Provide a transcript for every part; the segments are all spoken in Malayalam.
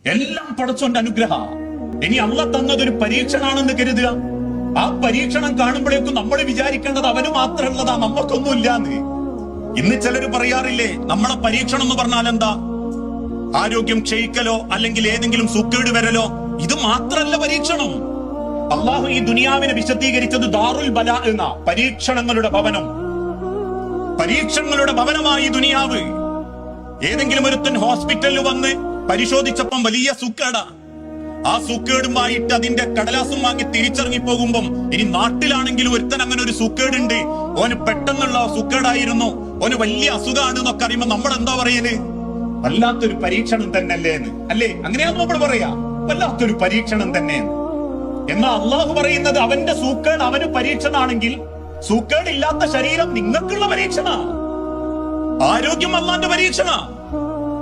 എല്ലാം പടച്ചോന്റെ അനുഗ്രഹ. ഇനി അള്ള തന്നതൊരു പരീക്ഷണാണെന്ന് കരുതുക. ആ പരീക്ഷണം കാണുമ്പോഴേക്കും നമ്മൾ വിചാരിക്കേണ്ടത് അവന് മാത്രമുള്ളതാ, നമ്മക്കൊന്നുമില്ലാന്ന്. ഇന്ന് ചിലര് പറയാറില്ലേ, നമ്മളെ പരീക്ഷണം എന്ന് പറഞ്ഞാൽ എന്താ? ആരോഗ്യം ക്ഷയിക്കലോ അല്ലെങ്കിൽ ഏതെങ്കിലും സുക്കേട് വരലോ? ഇത് മാത്രല്ല പരീക്ഷണം. അള്ളാഹു ഈ ദുനിയാവിനെ വിശദീകരിച്ചത് ദാറുൽ ബലാ എന്ന പരീക്ഷണങ്ങളുടെ ഭവനം. പരീക്ഷണങ്ങളുടെ ഭവനമായി ദുനിയാവ്. ഏതെങ്കിലും ഒരുത്തൻ ഹോസ്പിറ്റലിൽ വന്ന് പരിശോധിച്ചപ്പം വലിയ സുക്കേടാ. ആ സുക്കേടുമായിട്ട് അതിന്റെ കടലാസും വാങ്ങി തിരിച്ചിറങ്ങി പോകുമ്പം ഇനി നാട്ടിലാണെങ്കിലും ഒരുത്തൻ അങ്ങനെ ഒരു സുക്കേടുണ്ട്, ഓന് പെട്ടെന്നുള്ള സുക്കേടായിരുന്നു, ഓന് വലിയ അസുഖമാണ് എന്നൊക്കെ അറിയുമ്പോ നമ്മൾ എന്താ പറയല്? വല്ലാത്തൊരു പരീക്ഷണം തന്നെയല്ലേ എന്ന്, അല്ലേ? അങ്ങനെയാണ് നമ്മൾ പറയാ, വല്ലാത്തൊരു പരീക്ഷണം തന്നെ. എന്നാ അള്ളാഹു പറയുന്നത് അവന്റെ സൂക്കേട് അവന് പരീക്ഷണാണെങ്കിൽ സൂക്കേടില്ലാത്ത ശരീരം നിങ്ങൾക്കുള്ള പരീക്ഷണ. ആരോഗ്യം അള്ളാന്റെ പരീക്ഷണ.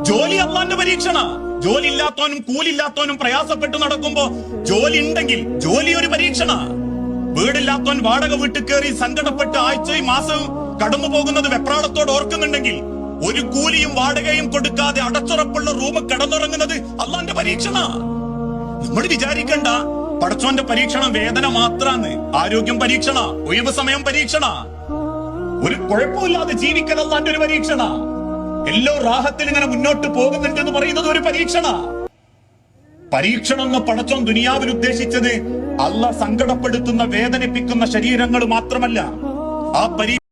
ജോലി അള്ളാന്റെ പരീക്ഷണ. ജോലി ഇല്ലാത്തവനും കൂലില്ലാത്തവനും പ്രയാസപ്പെട്ടു നടക്കുമ്പോ ജോലി ഉണ്ടെങ്കിൽ ജോലി ഒരു പരീക്ഷണ. വീടില്ലാത്തവൻ വാടക വീട്ടിൽ കയറി സങ്കടപ്പെട്ട് ആഴ്ചയും മാസവും കടന്നു പോകുന്നത് വെപ്രാളത്തോട് ഓർക്കുന്നുണ്ടെങ്കിൽ ഒരു കൂലിയും വാടകയും കൊടുക്കാതെ അടച്ചുറപ്പുള്ള റൂം കിടന്നുറങ്ങുന്നത് അള്ളാന്റെ പരീക്ഷണ. നമ്മൾ വിചാരിക്കണ്ട പടച്ചോന്റെ പരീക്ഷണം വേദന മാത്രാന്ന്. ആരോഗ്യം പരീക്ഷണ, ഒഴിവ് സമയം പരീക്ഷണ, ഒരു കുഴപ്പമില്ലാതെ ജീവിക്കൽ അള്ളാന്റെ ഒരു പരീക്ഷണ, എല്ലോ റാഹത്തിൽ ഇങ്ങനെ മുന്നോട്ട് പോകുന്നുണ്ടെന്ന് പറയുന്നത് ഒരു പരീക്ഷണ. പരീക്ഷണം എന്ന് പടച്ചോൻ ദുനിയാവിൽ ഉദ്ദേശിച്ചത് അള്ളാഹ് സങ്കടപ്പെടുത്തുന്ന വേദനിപ്പിക്കുന്ന ശരീരങ്ങൾ മാത്രമല്ല. ആ